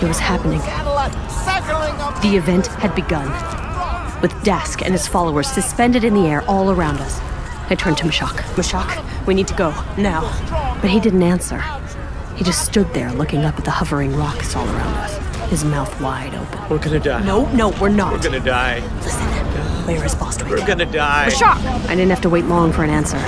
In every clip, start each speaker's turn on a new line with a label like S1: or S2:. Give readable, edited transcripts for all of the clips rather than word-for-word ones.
S1: It was happening. The event had begun, with Dask and his followers suspended in the air all around us. I turned to Mashak. Mashak, we need to go, now. But he didn't answer. He just stood there looking up at the hovering rocks all around us, his mouth wide open.
S2: We're gonna die.
S1: No, we're not.
S2: We're gonna die.
S1: Listen, where is Bostwick?
S2: We're gonna die.
S1: Mashak! I didn't have to wait long for an answer.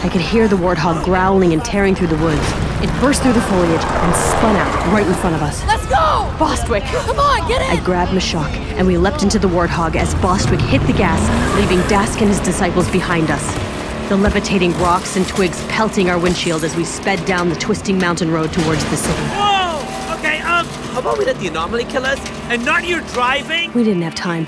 S1: I could hear the warthog growling and tearing through the woods. It burst through the foliage and spun out right in front of us.
S3: Let's go!
S1: Bostwick!
S3: Come on, get in!
S1: I grabbed Mashak, and we leapt into the warthog as Bostwick hit the gas, leaving Dask and his disciples behind us. The levitating rocks and twigs pelting our windshield as we sped down the twisting mountain road towards the city.
S2: Whoa! Okay, how about we let the anomaly kill us, and not you driving?
S1: We didn't have time.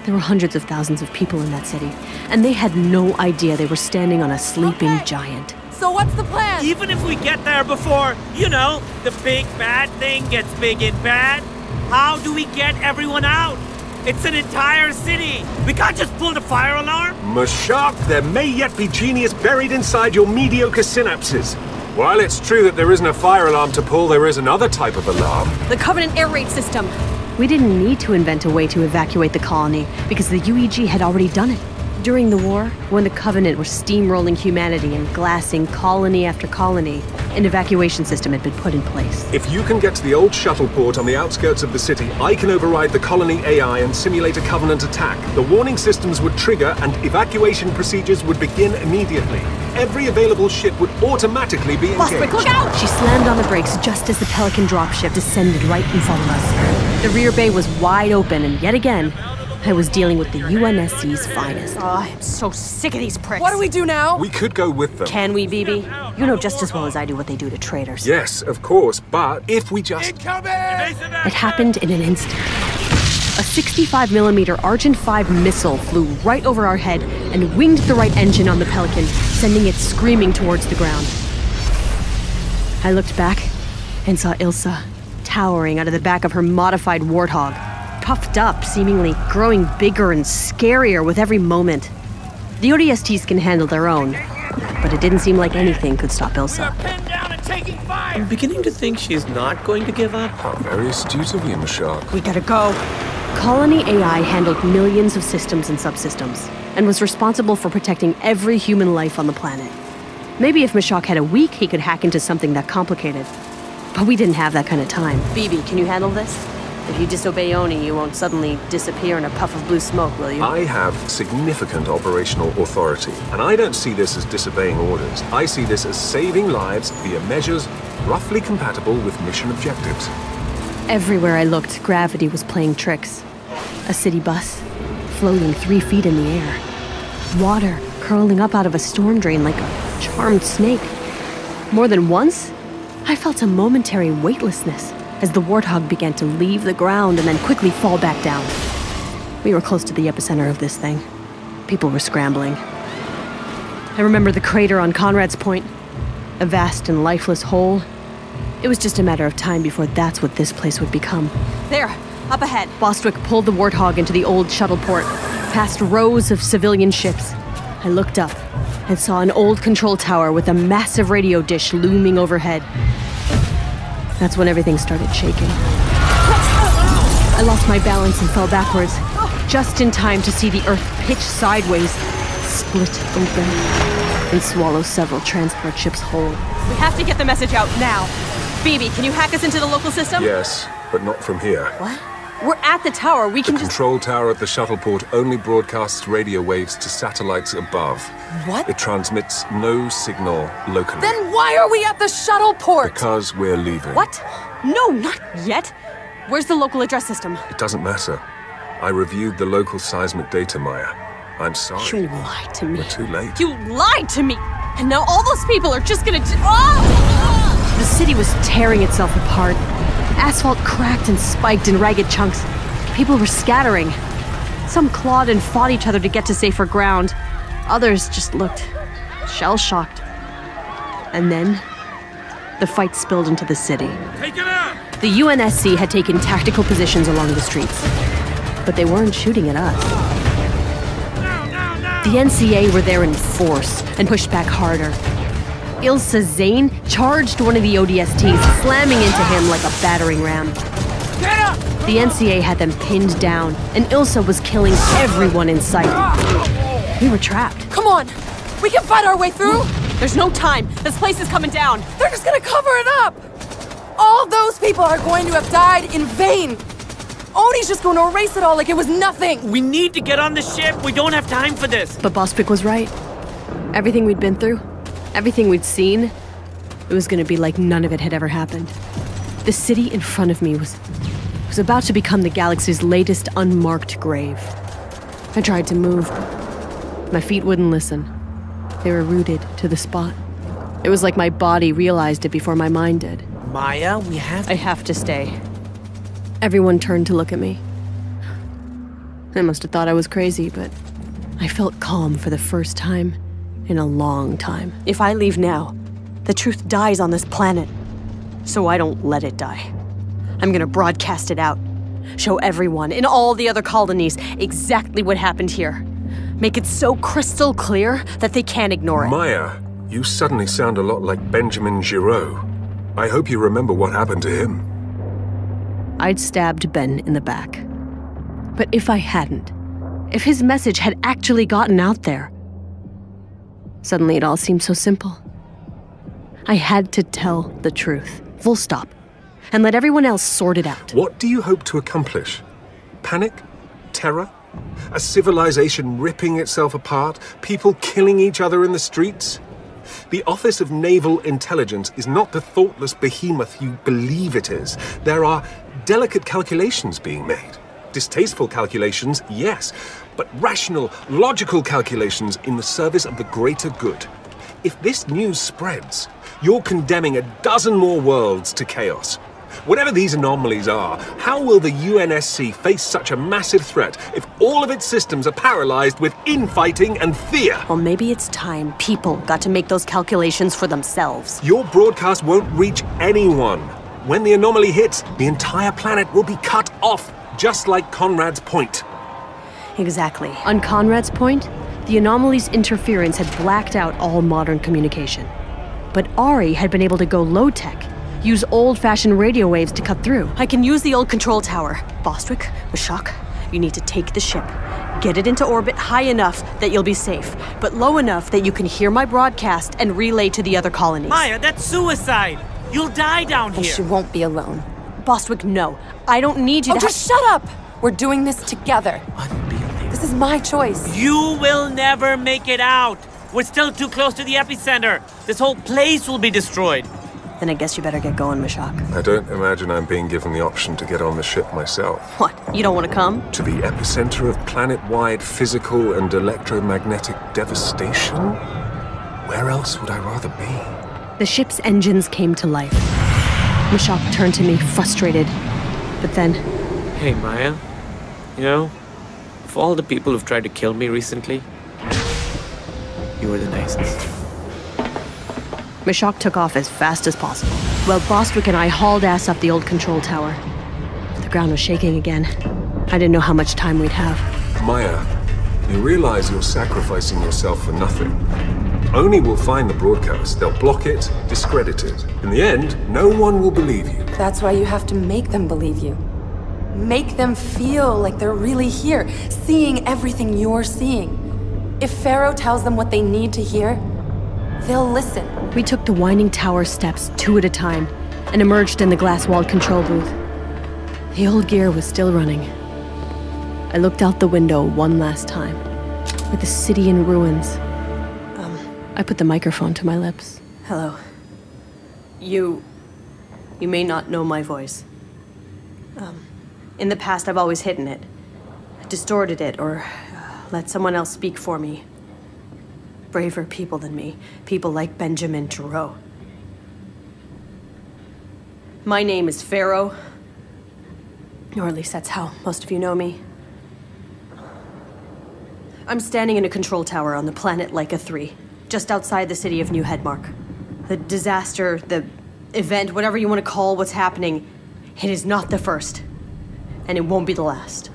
S1: There were hundreds of thousands of people in that city, and they had no idea they were standing on a sleeping giant.
S3: So what's the plan?
S2: Even if we get there before, the big bad thing gets big and bad, how do we get everyone out? It's an entire city. We can't just pull the fire alarm.
S4: Mashak, there may yet be genius buried inside your mediocre synapses. While it's true that there isn't a fire alarm to pull, there is another type of alarm.
S1: The Covenant air raid system. We didn't need to invent a way to evacuate the colony because the UEG had already done it. During the war, when the Covenant were steamrolling humanity and glassing colony after colony, an evacuation system had been put in place.
S4: If you can get to the old shuttle port on the outskirts of the city, I can override the colony AI and simulate a Covenant attack. The warning systems would trigger and evacuation procedures would begin immediately. Every available ship would automatically be engaged.
S1: Bostwick, look out! She slammed on the brakes just as the Pelican dropship descended right in front of us. The rear bay was wide open, and yet again, I was dealing with the UNSC's finest.
S3: Oh, I'm so sick of these pricks. What do we do now?
S4: We could go with them.
S1: Can we, BB? You know just as well as I do what they do to traitors.
S4: Yes, of course, but if we just...
S2: Incoming!
S1: It happened in an instant. A 65mm Argent 5 missile flew right over our head and winged the right engine on the Pelican, sending it screaming towards the ground. I looked back and saw Ilsa, towering out of the back of her modified warthog, puffed up, seemingly growing bigger and scarier with every moment. The ODSTs can handle their own, but it didn't seem like anything could stop Ilsa.
S2: I'm beginning to think she's not going to give up.
S4: How very astute of you, Mashak.
S1: We gotta go. Colony AI handled millions of systems and subsystems, and was responsible for protecting every human life on the planet. Maybe if Mashak had a week, he could hack into something that complicated. But we didn't have that kind of time. BB, can you handle this? If you disobey Oni, you won't suddenly disappear in a puff of blue smoke, will you?
S4: I have significant operational authority, and I don't see this as disobeying orders. I see this as saving lives via measures roughly compatible with mission objectives.
S1: Everywhere I looked, gravity was playing tricks. A city bus, floating 3 feet in the air. Water curling up out of a storm drain like a charmed snake. More than once, I felt a momentary weightlessness as the warthog began to leave the ground and then quickly fall back down. We were close to the epicenter of this thing. People were scrambling. I remember the crater on Conrad's Point, a vast and lifeless hole. It was just a matter of time before that's what this place would become.
S3: There, up ahead.
S1: Bostwick pulled the warthog into the old shuttle port, past rows of civilian ships. I looked up and saw an old control tower with a massive radio dish looming overhead. That's when everything started shaking. I lost my balance and fell backwards, just in time to see the Earth pitch sideways, split open, and swallow several transport ships whole.
S3: We have to get the message out now. BB, can you hack us into the local system?
S4: Yes, but not from here.
S3: What? We're at the tower. We can
S4: The control tower at the shuttle port only broadcasts radio waves to satellites above.
S3: What?
S4: It transmits no signal locally.
S3: Then why are we at the shuttle port?
S4: Because we're leaving.
S3: What? No, not yet. Where's the local address system?
S4: It doesn't matter. I reviewed the local seismic data, Maya. I'm sorry.
S1: You lied to me.
S4: We're too late.
S3: You lied to me! And now all those people are just gonna Oh!
S1: The city was tearing itself apart. Asphalt cracked and spiked in ragged chunks. People were scattering. Some clawed and fought each other to get to safer ground. Others just looked shell-shocked. And then, the fight spilled into the city.
S2: Take it out!
S1: The UNSC had taken tactical positions along the streets, but they weren't shooting at us.
S2: No!
S1: The NCA were there in force and pushed back harder. Ilsa Zane charged one of the ODSTs, slamming into him like a battering ram. The NCA had them pinned down, and Ilsa was killing everyone in sight. We were trapped.
S3: Come on! We can fight our way through! There's no time. This place is coming down. They're just gonna cover it up! All those people are going to have died in vain! Oni's just going to erase it all like it was nothing!
S2: We need to get on the ship. We don't have time for this.
S1: But Bostwick was right. Everything we'd been through, everything we'd seen, it was gonna be like none of it had ever happened. The city in front of me was about to become the galaxy's latest unmarked grave. I tried to move. My feet wouldn't listen. They were rooted to the spot. It was like my body realized it before my mind did.
S2: Maya, I
S1: have to stay. Everyone turned to look at me. They must have thought I was crazy, but I felt calm for the first time in a long time. If I leave now, the truth dies on this planet. So I don't let it die. I'm gonna broadcast it out. Show everyone in all the other colonies exactly what happened here. Make it so crystal clear that they can't ignore it.
S4: Maya, you suddenly sound a lot like Benjamin Giraud. I hope you remember what happened to him.
S1: I'd stabbed Ben in the back. But if I hadn't, if his message had actually gotten out there, suddenly it all seemed so simple. I had to tell the truth, full stop, and let everyone else sort it out.
S4: What do you hope to accomplish? Panic? Terror? A civilization ripping itself apart? People killing each other in the streets? The Office of Naval Intelligence is not the thoughtless behemoth you believe it is. There are delicate calculations being made. Distasteful calculations, yes, but rational, logical calculations in the service of the greater good. If this news spreads, you're condemning a dozen more worlds to chaos. Whatever these anomalies are, how will the UNSC face such a massive threat if all of its systems are paralyzed with infighting and fear?
S1: Well, maybe it's time people got to make those calculations for themselves.
S4: Your broadcast won't reach anyone. When the anomaly hits, the entire planet will be cut off, just like Conrad's Point.
S1: Exactly. On Conrad's Point, the anomaly's interference had blacked out all modern communication. But Ari had been able to go low-tech, use old-fashioned radio waves to cut through. I can use the old control tower. Bostwick, Mashak, you need to take the ship. Get it into orbit high enough that you'll be safe, but low enough that you can hear my broadcast and relay to the other colonies.
S2: Maya, that's suicide. You'll die down
S3: And
S2: here.
S3: she won't be alone.
S1: Bostwick, no. I don't need you to—
S3: just shut up! We're doing this together.
S2: Unbelievable.
S3: This is my choice.
S2: You will never make it out. We're still too close to the epicenter. This whole place will be destroyed.
S1: Then I guess you better get going, Mashak.
S4: I don't imagine I'm being given the option to get on the ship myself.
S1: What? You don't want to come?
S4: To the epicenter of planet-wide physical and electromagnetic devastation? Where else would I rather be?
S1: The ship's engines came to life. Mashak turned to me, frustrated. But then,
S2: Hey, Maya. You know, of all the people who've tried to kill me recently, you were the nicest.
S1: Mashak took off as fast as possible, while Bostwick and I hauled ass up the old control tower. The ground was shaking again. I didn't know how much time we'd have.
S4: Maya, you realize you're sacrificing yourself for nothing. Oni will find the broadcast. They'll block it, discredit it. In the end, no one will believe you.
S3: That's why you have to make them believe you. Make them feel like they're really here, seeing everything you're seeing. If Pharaoh tells them what they need to hear, they'll listen.
S1: We took the winding tower steps 2 at a time and emerged in the glass-walled control booth. The old gear was still running. I looked out the window one last time, with the city in ruins. I put the microphone to my lips. Hello. You may not know my voice. In the past, I've always hidden it, distorted it, or let someone else speak for me. Braver people than me, people like Benjamin Giraud. My name is Pharaoh, or at least that's how most of you know me. I'm standing in a control tower on the planet Leica 3, just outside the city of New Headmark. The disaster, the event, whatever you want to call what's happening, it is not the first, and it won't be the last.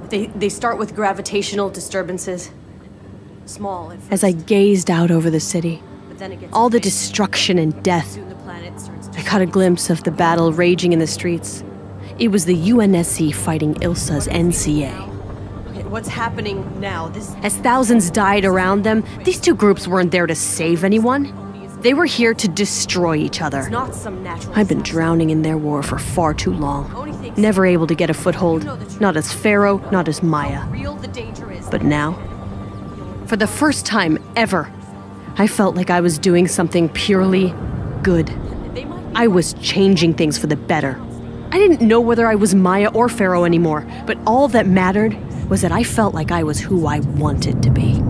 S1: They start with gravitational disturbances. Small. As I gazed out over the city, All the destruction and death. I caught a glimpse of the battle raging in the streets. It was the UNSC fighting Ilsa's NCA.
S3: Okay, what's happening now?
S1: As thousands died around them, these two groups weren't there to save anyone. They were here to destroy each other.
S3: Not some natural.
S1: I've been drowning in their war for far too long. Never able to get a foothold, not as Pharaoh, not as Maya. But now, for the first time ever, I felt like I was doing something purely good. I was changing things for the better. I didn't know whether I was Maya or Pharaoh anymore, but all that mattered was that I felt like I was who I wanted to be.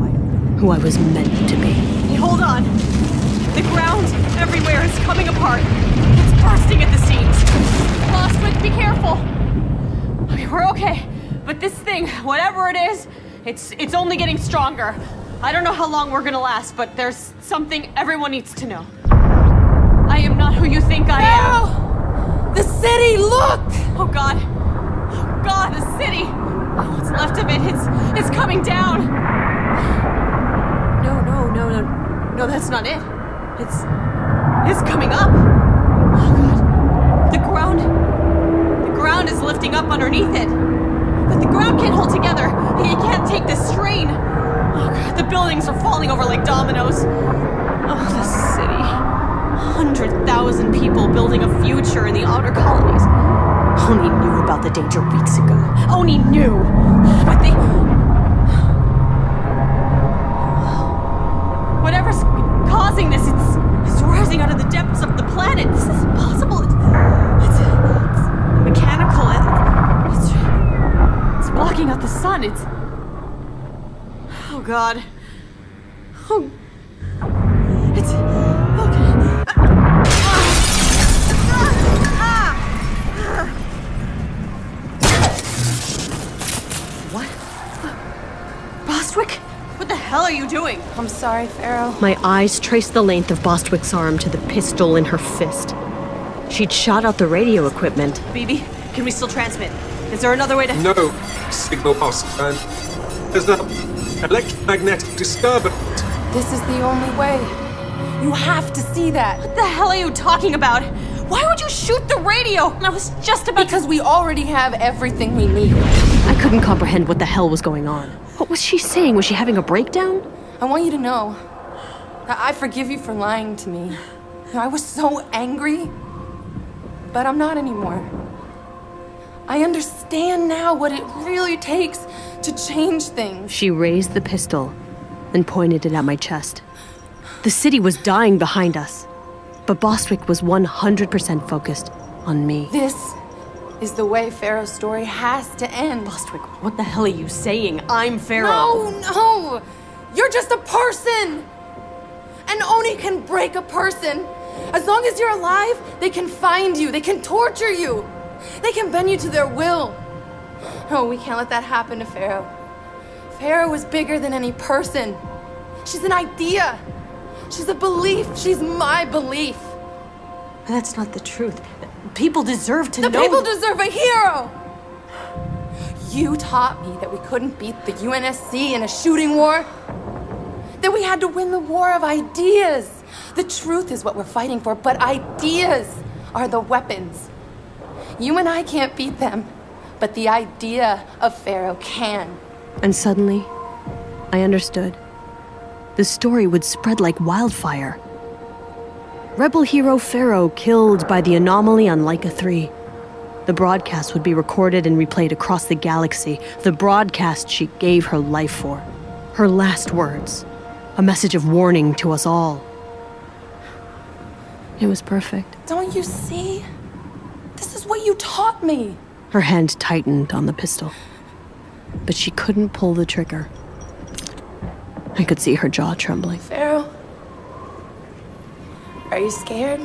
S1: Who I was meant to be.
S3: Hey, hold on. The ground everywhere is coming apart. It's bursting at the seams. Bostwick, be careful. Okay, we're okay. But this thing, whatever it is, it's only getting stronger. I don't know how long we're gonna last, but there's something everyone needs to know. I am not who you think I am.
S5: The city, look!
S3: Oh God. Oh God, the city. What's left of it, it's coming down. No, that's not it. It's coming up. Oh God. The ground is lifting up underneath it. But the ground can't hold together. It can't take the strain. Oh God, the buildings are falling over like dominoes. Oh, the city. 100,000 people building a future in the outer colonies. Oni knew about the danger weeks ago. Oni knew. But they... Whatever's causing this, it's rising out of the depths of the planet. This is impossible. It's mechanical. It's blocking out the sun. It's... Oh God. Oh... It's... Okay. What? Bostwick? What the hell are you doing?
S5: I'm sorry, Pharaoh.
S1: My eyes traced the length of Bostwick's arm to the pistol in her fist. She'd shot out the radio equipment.
S3: Bibi, can we still transmit? Is there another way to...
S4: No, signal lost. There's an electromagnetic disturbance.
S5: This is the only way. You have to see that.
S3: What the hell are you talking about? Why would you shoot the radio? I was just about
S5: Because we already have everything we need.
S1: I couldn't comprehend what the hell was going on. What was she saying? Was she having a breakdown?
S5: I want you to know that I forgive you for lying to me. I was so angry, but I'm not anymore. I understand now what it really takes to change things.
S1: She raised the pistol and pointed it at my chest. The city was dying behind us, but Bostwick was 100% focused on me.
S5: This is the way Pharaoh's story has to end.
S3: Bostwick, what the hell are you saying? I'm Pharaoh.
S5: No! You're just a person! And Oni can break a person. As long as you're alive, they can find you, they can torture you. They can bend you to their will. No, we can't let that happen to Pharaoh. Pharaoh is bigger than any person. She's an idea. She's a belief. She's my belief.
S3: That's not the truth. People deserve to know.
S5: The people deserve a hero! You taught me that we couldn't beat the UNSC in a shooting war. That we had to win the war of ideas. The truth is what we're fighting for, but ideas are the weapons. You and I can't beat them, but the idea of Pharaoh can.
S1: And suddenly, I understood. The story would spread like wildfire. Rebel hero Pharaoh killed by the anomaly on Laika 3. The broadcast would be recorded and replayed across the galaxy. The broadcast she gave her life for. Her last words. A message of warning to us all. It was perfect.
S5: Don't you see? This is what you taught me.
S1: Her hand tightened on the pistol. But she couldn't pull the trigger. I could see her jaw trembling.
S5: Pharaoh, are you scared?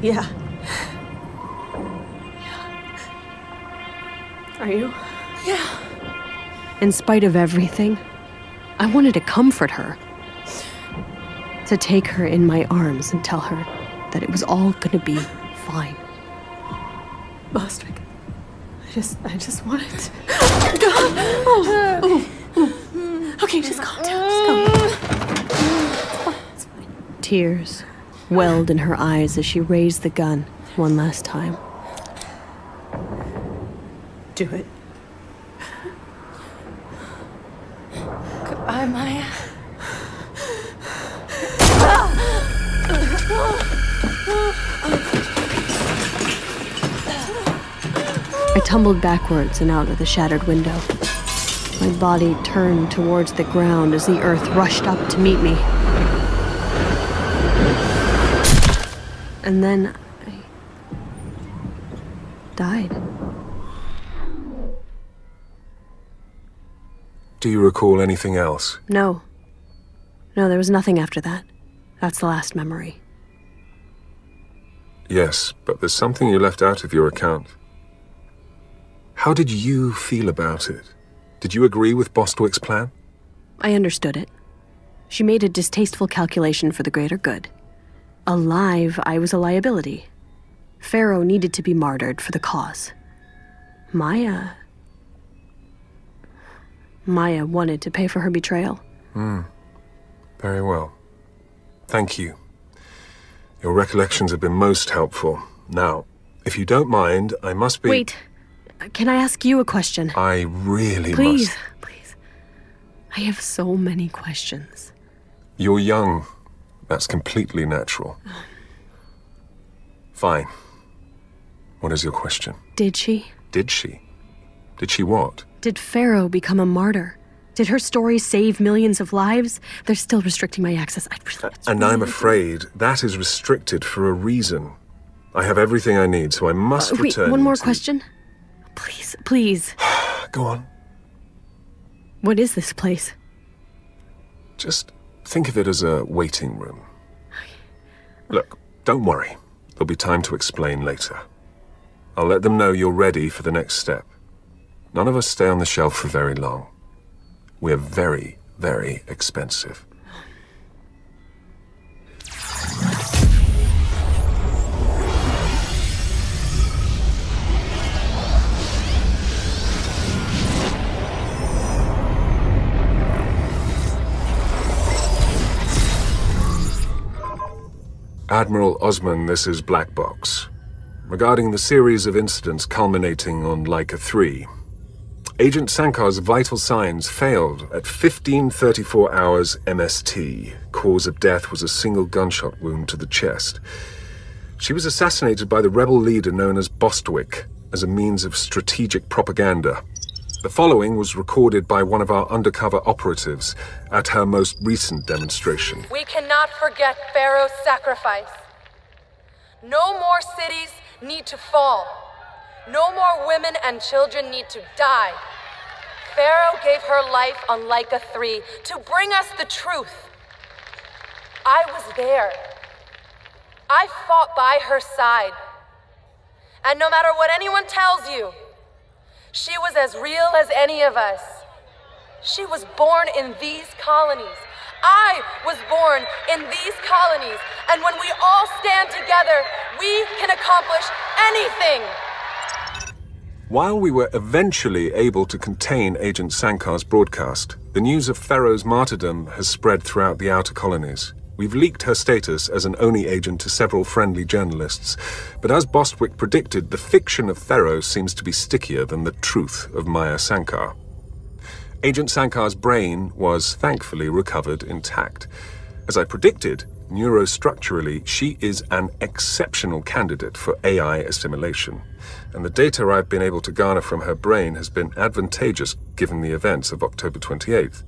S3: Yeah. Are you?
S5: Yeah.
S1: In spite of everything, I wanted to comfort her. To take her in my arms and tell her that it was all gonna be fine.
S3: Bostwick, I just wanted to... Okay, just calm down. It's fine. It's fine.
S1: Tears welled in her eyes as she raised the gun one last time.
S3: Do it.
S5: Goodbye, Maya.
S1: I tumbled backwards and out of the shattered window. My body turned towards the ground as the earth rushed up to meet me. And then I died.
S4: Do you recall anything else?
S1: No. No, there was nothing after that. That's the last memory.
S4: Yes, but there's something you left out of your account. How did you feel about it? Did you agree with Bostwick's plan?
S1: I understood it. She made a distasteful calculation for the greater good. Alive, I was a liability. Pharaoh needed to be martyred for the cause. Maya wanted to pay for her betrayal.
S4: Very well. Thank you. Your recollections have been most helpful. Now, if you don't mind, I must be...
S1: Wait. Can I ask you a question?
S4: I really
S1: Please,
S4: must...
S1: please. I have so many questions.
S4: You're young. That's completely natural. Fine. What is your question?
S1: Did she?
S4: Did she? Did she what?
S1: Did Pharaoh become a martyr? Did her story save millions of lives? They're still restricting my access.
S4: And I'm afraid that is restricted for a reason. I have everything I need, so I must return.
S1: Wait, one more
S4: to...
S1: question? Please, please.
S4: Go on.
S1: What is this place?
S4: Just think of it as a waiting room. Look, don't worry. There'll be time to explain later. I'll let them know you're ready for the next step. None of us stay on the shelf for very long. We're very, very expensive. Admiral Osman, this is Black Box. Regarding the series of incidents culminating on Leica 3, Agent Sankar's vital signs failed at 15:34 hours MST. Cause of death was a single gunshot wound to the chest. She was assassinated by the rebel leader known as Bostwick as a means of strategic propaganda. The following was recorded by one of our undercover operatives at her most recent demonstration.
S5: We cannot forget Pharaoh's sacrifice. No more cities need to fall. No more women and children need to die. Pharaoh gave her life on Leica 3 to bring us the truth. I was there. I fought by her side. And no matter what anyone tells you, she was as real as any of us. She was born in these colonies. I was born in these colonies. And when we all stand together, we can accomplish anything.
S4: While we were eventually able to contain Agent Sankar's broadcast, the news of Pharaoh's martyrdom has spread throughout the outer colonies. We've leaked her status as an ONI agent to several friendly journalists, but as Bostwick predicted, the fiction of Pharaoh seems to be stickier than the truth of Maya Sankar. Agent Sankar's brain was thankfully recovered intact. As I predicted, neurostructurally, she is an exceptional candidate for AI assimilation, and the data I've been able to garner from her brain has been advantageous given the events of October 28th.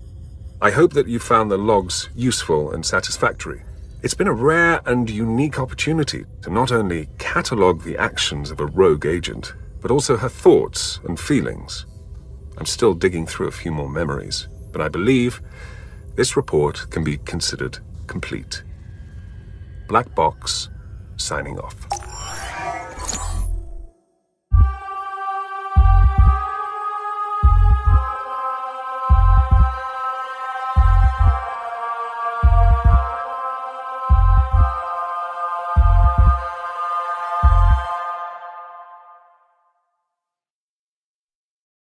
S4: I hope that you found the logs useful and satisfactory. It's been a rare and unique opportunity to not only catalogue the actions of a rogue agent, but also her thoughts and feelings. I'm still digging through a few more memories, but I believe this report can be considered complete. Black Box, signing off.